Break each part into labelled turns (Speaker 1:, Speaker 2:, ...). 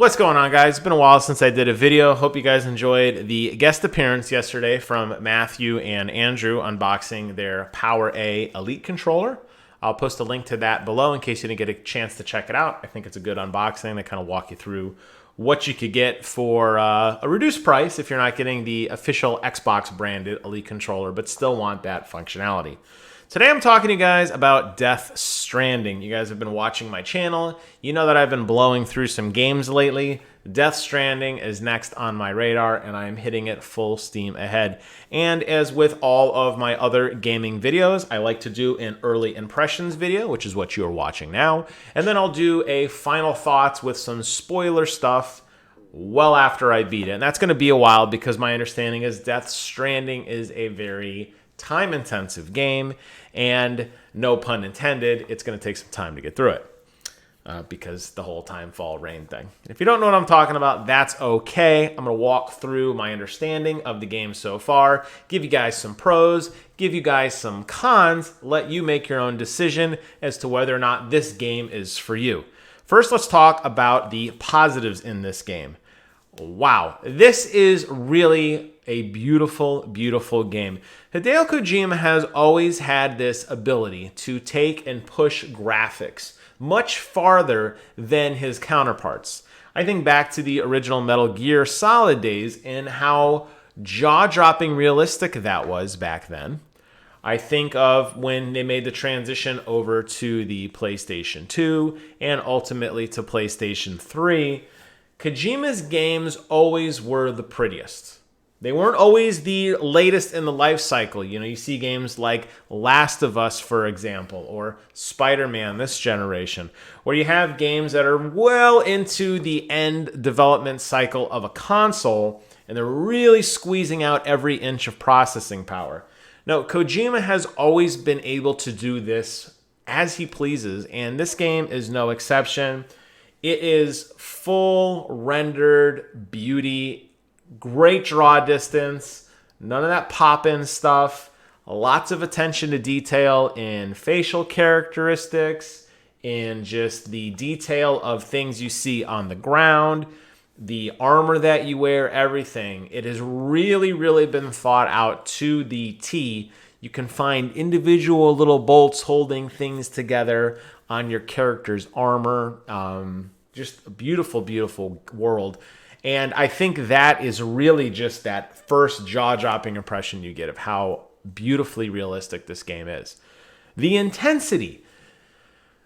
Speaker 1: What's going on, guys? It's been a while since I did a video. Hope you guys enjoyed the guest appearance yesterday from Matthew and Andrew unboxing their Power A Elite controller. I'll post a link to that below in case you didn't get a chance to check it out. I think it's a good unboxing. They kind of walk you through what you could get for a reduced price if you're not getting the official Xbox branded Elite controller, but still want that functionality. Today I'm talking to you guys about Death Stranding. You guys have been watching my channel. You know that I've been blowing through some games lately. Death Stranding is next on my radar, and I'm hitting it full steam ahead. And as with all of my other gaming videos, I like to do an early impressions video, which is what you're watching now. And then I'll do a final thoughts with some spoiler stuff well after I beat it. And that's going to be a while because my understanding is Death Stranding is a very time-intensive game, and no pun intended, it's going to take some time to get through it because the whole time fall rain thing. If you don't know what I'm talking about, that's okay. I'm going to walk through my understanding of the game so far, give you guys some pros, give you guys some cons, let you make your own decision as to whether or not this game is for you. First, let's talk about the positives in this game. Wow, this is really a beautiful, beautiful game. Hideo Kojima has always had this ability to take and push graphics much farther than his counterparts. I think back to the original Metal Gear Solid days and how jaw-dropping realistic that was back then. I think of when they made the transition over to the PlayStation 2 and ultimately to PlayStation 3. Kojima's games always were the prettiest. They weren't always the latest in the life cycle. You know, you see games like Last of Us, for example, or Spider-Man this generation, where you have games that are well into the end development cycle of a console, and they're really squeezing out every inch of processing power. Now, Kojima has always been able to do this as he pleases, and this game is no exception. It is full rendered beauty, great draw distance, none of that pop-in stuff, lots of attention to detail in facial characteristics, in just the detail of things you see on the ground, the armor that you wear, everything. It has really, really been thought out to the T. You can find individual little bolts holding things together on your character's armor. Just a beautiful, beautiful world. And I think that is really just that first jaw-dropping impression you get of how beautifully realistic this game is. The intensity.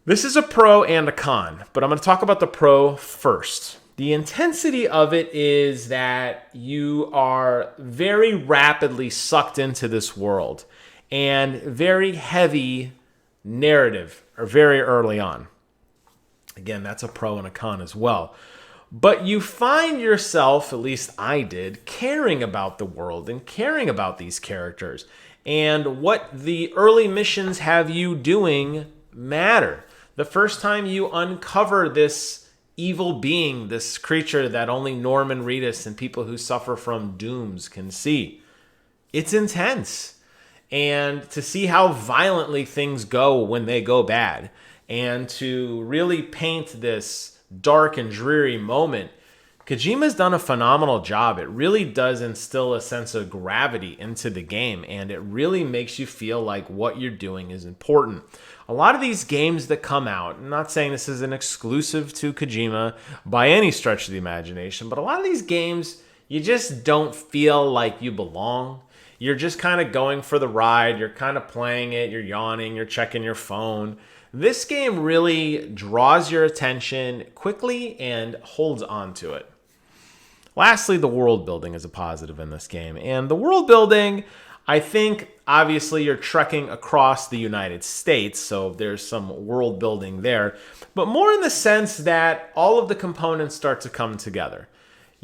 Speaker 1: This is a pro and a con, but I'm going to talk about the pro first. The intensity of it is that you are very rapidly sucked into this world and very heavy narrative or very early on. Again, that's a pro and a con as well. But you find yourself, at least I did, caring about the world and caring about these characters. And what the early missions have you doing matter. The first time you uncover this evil being, this creature that only Norman Reedus and people who suffer from dooms can see, it's intense. And to see how violently things go when they go bad, and to really paint this dark and dreary moment, Kojima's done a phenomenal job. It really does instill a sense of gravity into the game, and it really makes you feel like what you're doing is important. A lot of these games that come out, I'm not saying this is an exclusive to Kojima by any stretch of the imagination, but a lot of these games, you just don't feel like you belong. You're just kind of going for the ride. You're kind of playing it. You're yawning. You're checking your phone. This game really draws your attention quickly and holds on to it. Lastly, the world building is a positive in this game. And the world building, I think, obviously you're trekking across the United States, so there's some world building there. But more in the sense that all of the components start to come together.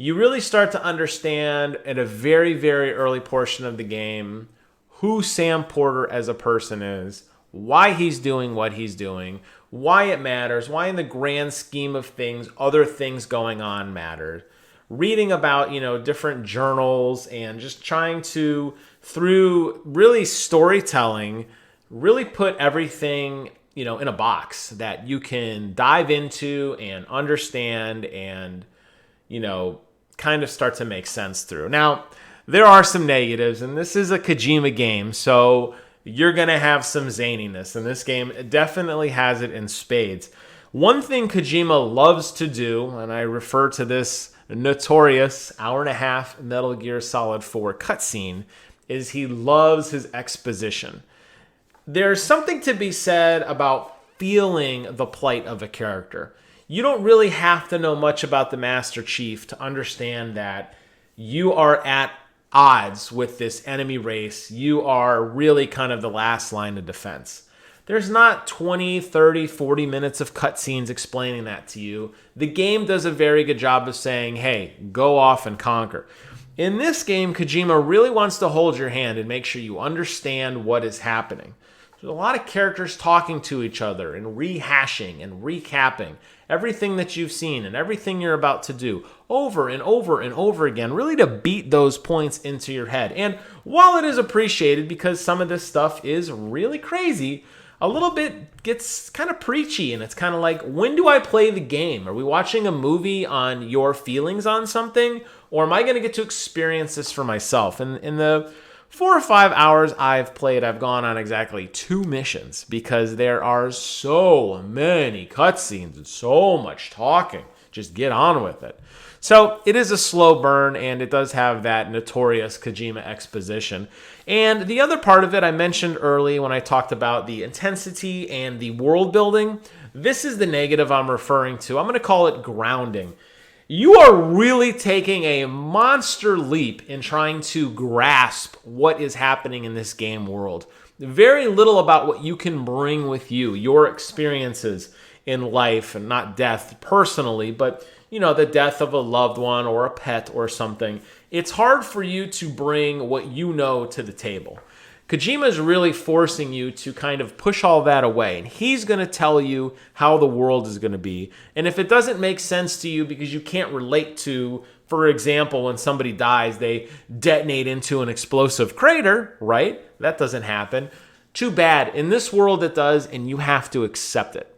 Speaker 1: You really start to understand at a very, very early portion of the game who Sam Porter as a person is, why he's doing what he's doing, why it matters, why in the grand scheme of things, other things going on matter. Reading about, different journals and just trying to, through really storytelling, really put everything, in a box that you can dive into and understand and kind of start to make sense through. Now, there are some negatives, and this is a Kojima game, so you're going to have some zaniness, and this game definitely has it in spades. One thing Kojima loves to do, and I refer to this notorious hour-and-a-half Metal Gear Solid 4 cutscene, is he loves his exposition. There's something to be said about feeling the plight of a character. You don't really have to know much about the Master Chief to understand that you are at odds with this enemy race. You are really kind of the last line of defense. There's not 20, 30, 40 minutes of cutscenes explaining that to you. The game does a very good job of saying, hey, go off and conquer. In this game, Kojima really wants to hold your hand and make sure you understand what is happening. There's a lot of characters talking to each other and rehashing and recapping everything that you've seen and everything you're about to do over and over and over again, really to beat those points into your head. And while it is appreciated because some of this stuff is really crazy, a little bit gets kind of preachy, and it's kind of like, when do I play the game? Are we watching a movie on your feelings on something, or am I going to get to experience this for myself? And in the 4 or 5 hours I've played, I've gone on exactly 2 missions because there are so many cutscenes and so much talking. Just get on with it. So it is a slow burn, and it does have that notorious Kojima exposition. And the other part of it I mentioned early when I talked about the intensity and the world building. This is the negative I'm referring to. I'm going to call it grounding. You are really taking a monster leap in trying to grasp what is happening in this game world. Very little about what you can bring with you, your experiences in life, and not death personally, but the death of a loved one or a pet or something. It's hard for you to bring what you know to the table. Kojima is really forcing you to kind of push all that away, and he's going to tell you how the world is going to be. And if it doesn't make sense to you because you can't relate to, for example, when somebody dies, they detonate into an explosive crater, right? That doesn't happen. Too bad. In this world it does, and you have to accept it.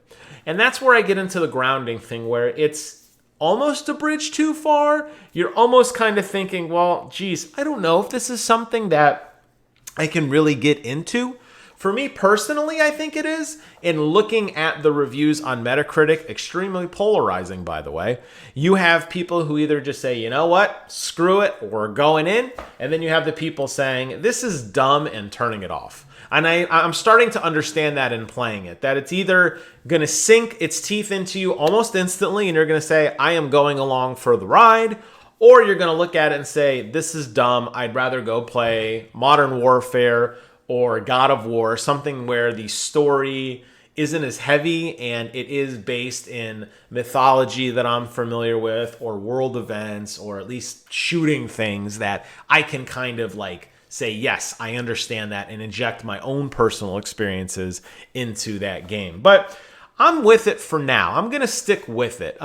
Speaker 1: And that's where I get into the grounding thing, where it's almost a bridge too far. You're almost kind of thinking, well, geez, I don't know if this is something that I can really get into. For me personally, I think it is. In looking at the reviews on Metacritic, extremely polarizing, by the way, you have people who either just say, you know what, screw it, we're going in. And then you have the people saying, this is dumb, and turning it off. And I'm starting to understand that in playing it, that it's either going to sink its teeth into you almost instantly, and you're going to say, I am going along for the ride, or you're going to look at it and say, this is dumb. I'd rather go play Modern Warfare or God of War, something where the story isn't as heavy and it is based in mythology that I'm familiar with, or world events, or at least shooting things that I can kind of like say, yes, I understand that, and inject my own personal experiences into that game. But I'm with it for now. I'm going to stick with it.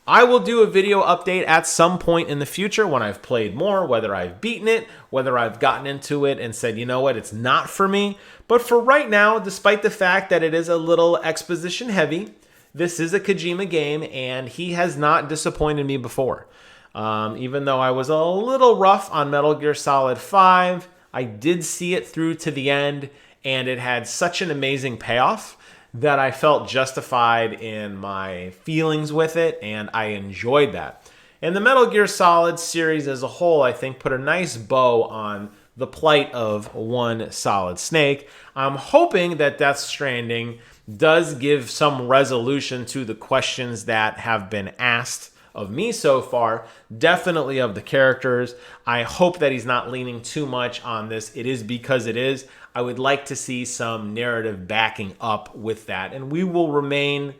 Speaker 1: I will do a video update at some point in the future when I've played more, whether I've beaten it, whether I've gotten into it and said, you know what, it's not for me. But for right now, despite the fact that it is a little exposition heavy, this is a Kojima game, and he has not disappointed me before. Even though I was a little rough on Metal Gear Solid 5, I did see it through to the end, and it had such an amazing payoff that I felt justified in my feelings with it, and I enjoyed that. And the Metal Gear Solid series as a whole, I think, put a nice bow on the plight of one Solid Snake. I'm hoping that Death Stranding does give some resolution to the questions that have been asked of me so far, definitely of the characters. I hope that he's not leaning too much on this. It is because it is. I would like to see some narrative backing up with that, and it'll remain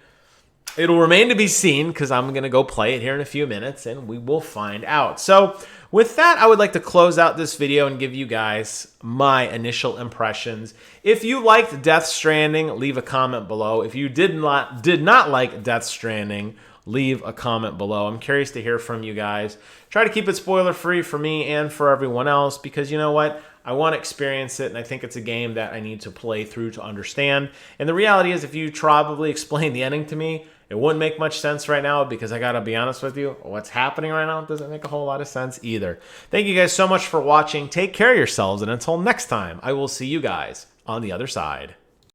Speaker 1: to be seen, because I'm going to go play it here in a few minutes, and we will find out. So with that, I would like to close out this video and give you guys my initial impressions. If you liked Death Stranding, leave a comment below. If you did not like Death Stranding, leave a comment below. I'm curious to hear from you guys. Try to keep it spoiler free for me and for everyone else, because you know what? I want to experience it, and I think it's a game that I need to play through to understand. And the reality is, if you probably explain the ending to me, It wouldn't make much sense right now because I got to be honest with you, what's happening right now doesn't make a whole lot of sense either. Thank you guys so much for watching. Take care of yourselves, and until next time, I will see you guys on the other side.